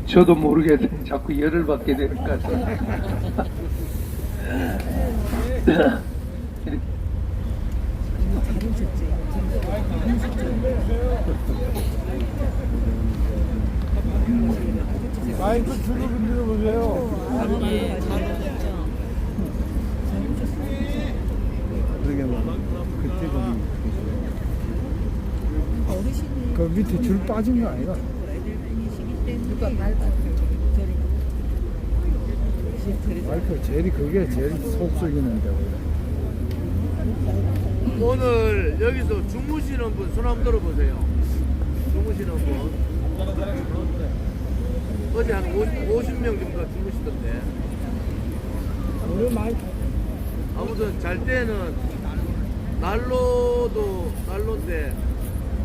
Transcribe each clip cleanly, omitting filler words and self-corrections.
저도 모르게 자꾸 열을 받게 되는 것 같아요. 마이크 줄을 흔들어 보세요. 그러게 뭐 그때 그 밑에 줄 빠진 거 아니야? 누가 밟았어? 마이크 제일 그게 제일 속 썩이는데. 오늘 여기서 주무시는 분 손 한번 들어보세요. 주무시는 분. 어제 한 50명 정도 주무시던데. 아무튼 잘 때는 난로인데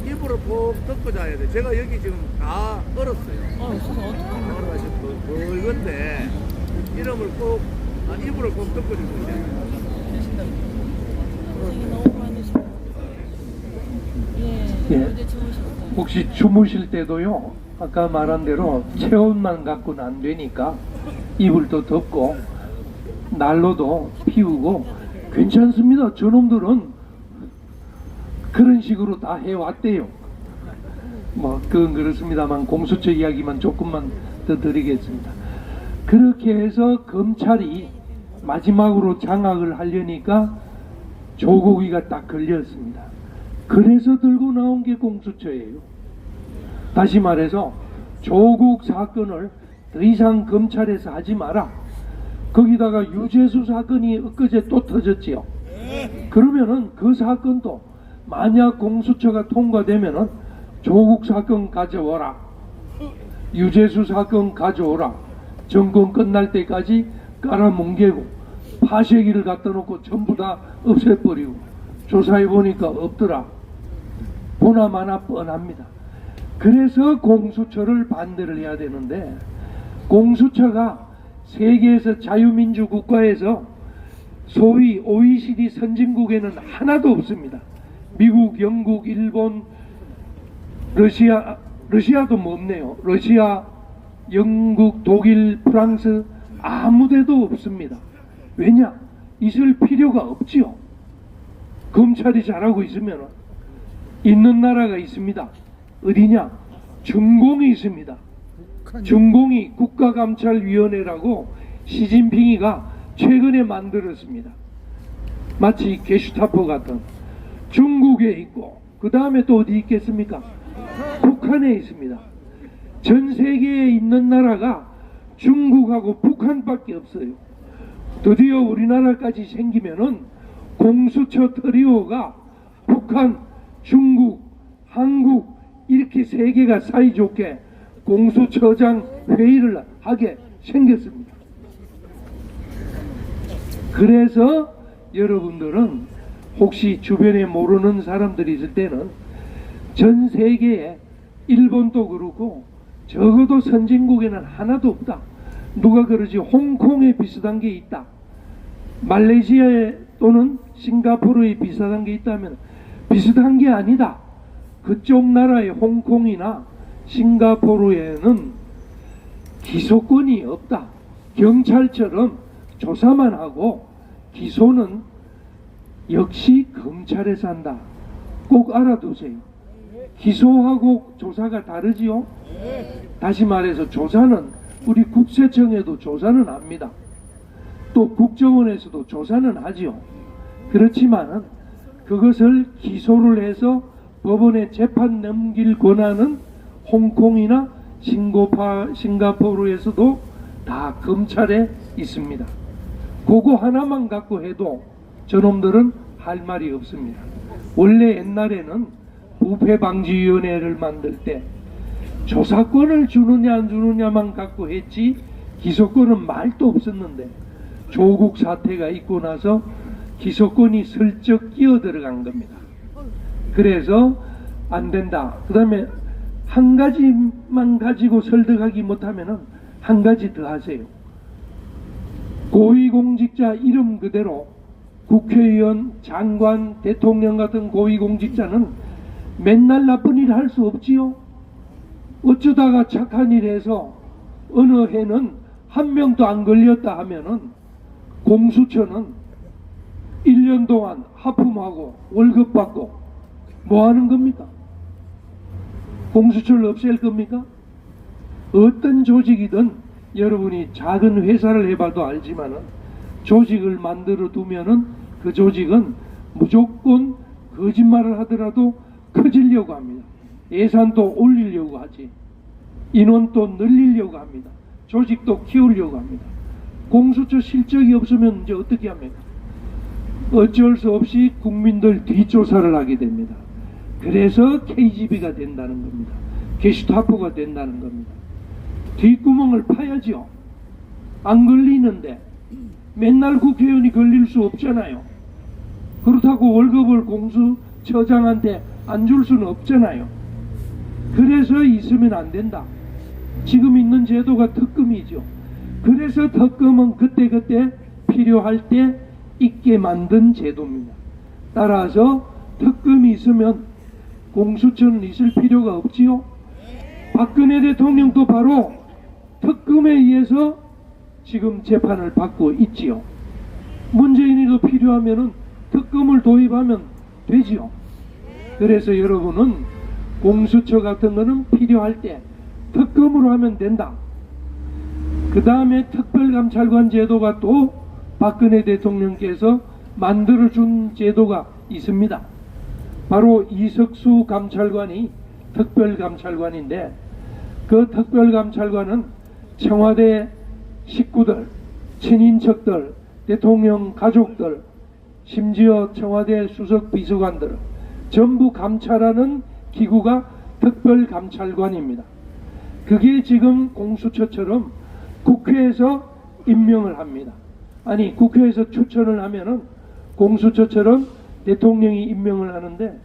이불을 푹 덮고 자야 돼. 제가 여기 지금 다 얼었어요. 얼어가지고 붉은데 이름을 꼭 이불을 꼭 덮고 주고 있어요. 예. 혹시 주무실 때도요, 아까 말한 대로 체온만 갖고는 안 되니까 이불도 덮고 난로도 피우고 괜찮습니다. 저놈들은 그런 식으로 다 해왔대요. 뭐 그건 그렇습니다만 공수처 이야기만 조금만 더 드리겠습니다. 그렇게 해서 검찰이 마지막으로 장악을 하려니까 조국이가 딱 걸렸습니다. 그래서 들고 나온 게 공수처예요. 다시 말해서 조국 사건을 더 이상 검찰에서 하지 마라. 거기다가 유재수 사건이 엊그제 또 터졌지요. 그러면은 그 사건도 만약 공수처가 통과되면은 조국 사건 가져오라, 유재수 사건 가져오라, 정권 끝날 때까지 깔아뭉개고 파쇄기를 갖다 놓고 전부 다 없애버리고 조사해 보니까 없더라. 보나마나 뻔합니다. 그래서 공수처를 반대를 해야 되는데 공수처가 세계에서 자유민주 국가에서 소위 OECD 선진국에는 하나도 없습니다. 미국, 영국, 일본, 러시아도 뭐 없네요. 러시아, 영국, 독일, 프랑스 아무데도 없습니다. 왜냐? 있을 필요가 없지요. 검찰이 잘하고 있으면 있는 나라가 있습니다. 어디냐? 중공이 있습니다. 중공이 국가감찰위원회라고 시진핑이가 최근에 만들었습니다. 마치 게슈타포 같은. 중국에 있고 그 다음에 또 어디 있겠습니까? 북한에 있습니다. 전 세계에 있는 나라가 중국하고 북한밖에 없어요. 드디어 우리나라까지 생기면은 공수처 트리오가 북한, 중국, 한국 이렇게 세 개가 사이좋게 공수처장 회의를 하게 생겼습니다. 그래서 여러분들은 혹시 주변에 모르는 사람들이 있을 때는 전 세계에 일본도 그렇고 적어도 선진국에는 하나도 없다. 누가 그러지? 홍콩에 비슷한 게 있다. 말레이시아에 또는 싱가포르에 비슷한 게 있다면 비슷한 게 아니다. 그쪽 나라의 홍콩이나 싱가포르에는 기소권이 없다. 경찰처럼 조사만 하고 기소는 역시 검찰에서 한다. 꼭 알아두세요. 기소하고 조사가 다르지요. 다시 말해서 조사는 우리 국세청에도 조사는 합니다. 또 국정원에서도 조사는 하지요. 그렇지만은 그것을 기소를 해서 법원에 재판 넘길 권한은 홍콩이나 싱가포르에서도 다 검찰에 있습니다. 그거 하나만 갖고 해도 저놈들은 할 말이 없습니다. 원래 옛날에는 부패방지위원회를 만들 때 조사권을 주느냐 안 주느냐만 갖고 했지 기소권은 말도 없었는데 조국 사태가 있고 나서 기소권이 슬쩍 끼어 들어간 겁니다. 그래서 안 된다. 그 다음에 한 가지만 가지고 설득하기 못하면은 한 가지 더 하세요. 고위공직자 이름 그대로 국회의원, 장관, 대통령 같은 고위공직자는 맨날 나쁜 일 할 수 없지요. 어쩌다가 착한 일 해서 어느 해는 한 명도 안 걸렸다 하면은 공수처는 1년 동안 하품하고 월급 받고 뭐 하는 겁니까? 공수처를 없앨 겁니까? 어떤 조직이든 여러분이 작은 회사를 해봐도 알지만은 조직을 만들어 두면은 그 조직은 무조건 거짓말을 하더라도 커지려고 합니다. 예산도 올리려고 하지. 인원도 늘리려고 합니다. 조직도 키우려고 합니다. 공수처 실적이 없으면 이제 어떻게 합니까? 어쩔 수 없이 국민들 뒷조사를 하게 됩니다. 그래서 KGB가 된다는 겁니다. 게슈타포가 된다는 겁니다. 뒷구멍을 파야지요. 안 걸리는데 맨날 국회의원이 걸릴 수 없잖아요. 그렇다고 월급을 공수처장한테 안 줄 수는 없잖아요. 그래서 있으면 안 된다. 지금 있는 제도가 특검이죠. 그래서 특검은 그때그때 필요할 때 있게 만든 제도입니다. 따라서 특검이 있으면 공수처는 있을 필요가 없지요. 박근혜 대통령도 바로 특검에 의해서 지금 재판을 받고 있지요. 문재인이도 필요하면은 특검을 도입하면 되지요. 그래서 여러분은 공수처 같은 거는 필요할 때 특검으로 하면 된다. 그 다음에 특별감찰관 제도가 또 박근혜 대통령께서 만들어준 제도가 있습니다. 바로 이석수 감찰관이 특별감찰관인데 그 특별감찰관은 청와대 식구들, 친인척들, 대통령 가족들, 심지어 청와대 수석 비서관들 전부 감찰하는 기구가 특별감찰관입니다. 그게 지금 공수처처럼 국회에서 임명을 합니다. 아니 국회에서 추천을 하면은 공수처처럼 대통령이 임명을 하는데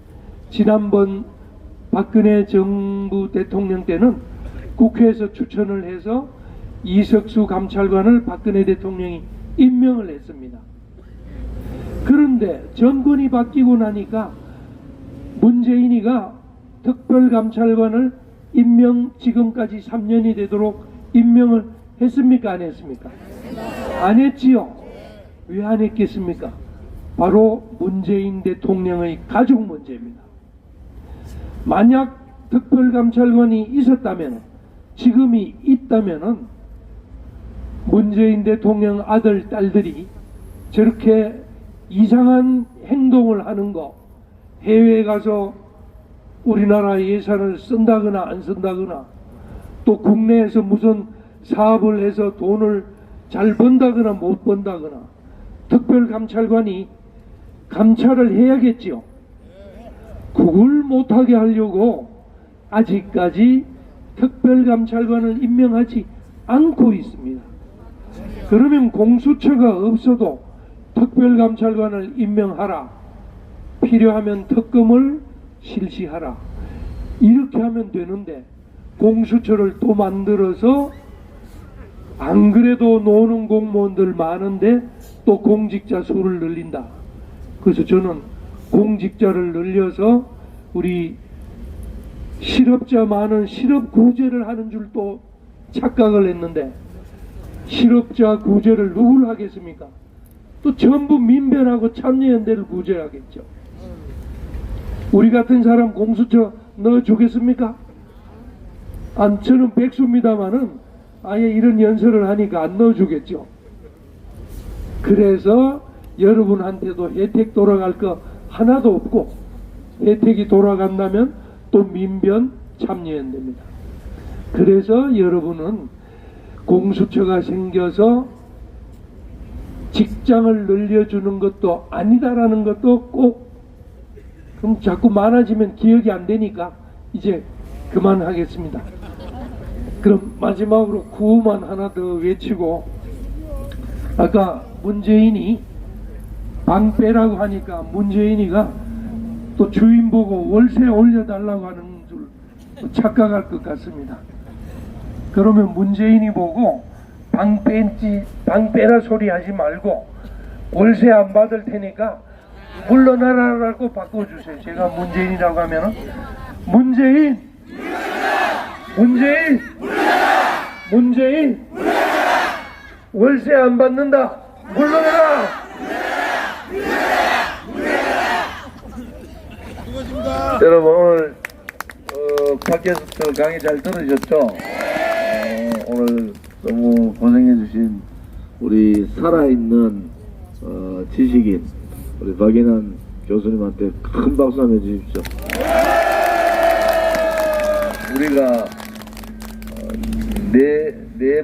지난번 박근혜 정부 대통령 때는 국회에서 추천을 해서 이석수 감찰관을 박근혜 대통령이 임명을 했습니다. 그런데 정권이 바뀌고 나니까 문재인이가 특별감찰관을 임명 지금까지 3년이 되도록 임명을 했습니까? 안 했습니까? 안 했지요. 왜 안 했겠습니까? 바로 문재인 대통령의 가족 문제입니다. 만약 특별감찰관이 있었다면, 지금이 있다면 문재인 대통령 아들, 딸들이 저렇게 이상한 행동을 하는 거, 해외에 가서 우리나라 예산을 쓴다거나 안 쓴다거나 또 국내에서 무슨 사업을 해서 돈을 잘 번다거나 못 번다거나 특별감찰관이 감찰을 해야겠지요. 그걸 못하게 하려고 아직까지 특별감찰관을 임명하지 않고 있습니다. 그러면 공수처가 없어도 특별감찰관을 임명하라. 필요하면 특검을 실시하라. 이렇게 하면 되는데 공수처를 또 만들어서 안 그래도 노는 공무원들 많은데 또 공직자 수를 늘린다. 그래서 저는 공직자를 늘려서 우리 실업자 많은 실업 구제를 하는 줄 또 착각을 했는데 실업자 구제를 누굴 하겠습니까? 또 전부 민변하고 참여연대를 구제하겠죠. 우리 같은 사람 공수처 넣어주겠습니까? 안, 저는 백수입니다마는 아예 이런 연설을 하니까 안 넣어주겠죠. 그래서 여러분한테도 혜택 돌아갈 거 하나도 없고 혜택이 돌아간다면 또 민변 참여연대입니다. 그래서 여러분은 공수처가 생겨서 직장을 늘려주는 것도 아니다라는 것도 꼭, 그럼 자꾸 많아지면 기억이 안 되니까 이제 그만하겠습니다. 그럼 마지막으로 구호만 하나 더 외치고, 아까 문재인이 방 빼라고 하니까 문재인이가 또 주인 보고 월세 올려달라고 하는 줄 착각할 것 같습니다. 그러면 문재인이 보고 방 빼라 소리 하지 말고 월세 안 받을 테니까 물러나라라고 바꿔주세요. 제가 문재인이라고 하면은 문재인 문재인 월세 안 받는다. 물러나라. 여러분 오늘 밖에서 강의 잘 들으셨죠? 오늘 너무 고생해주신 우리 살아있는 지식인 우리 박인환 교수님한테 큰 박수 한번 해주십시오. 우리가 네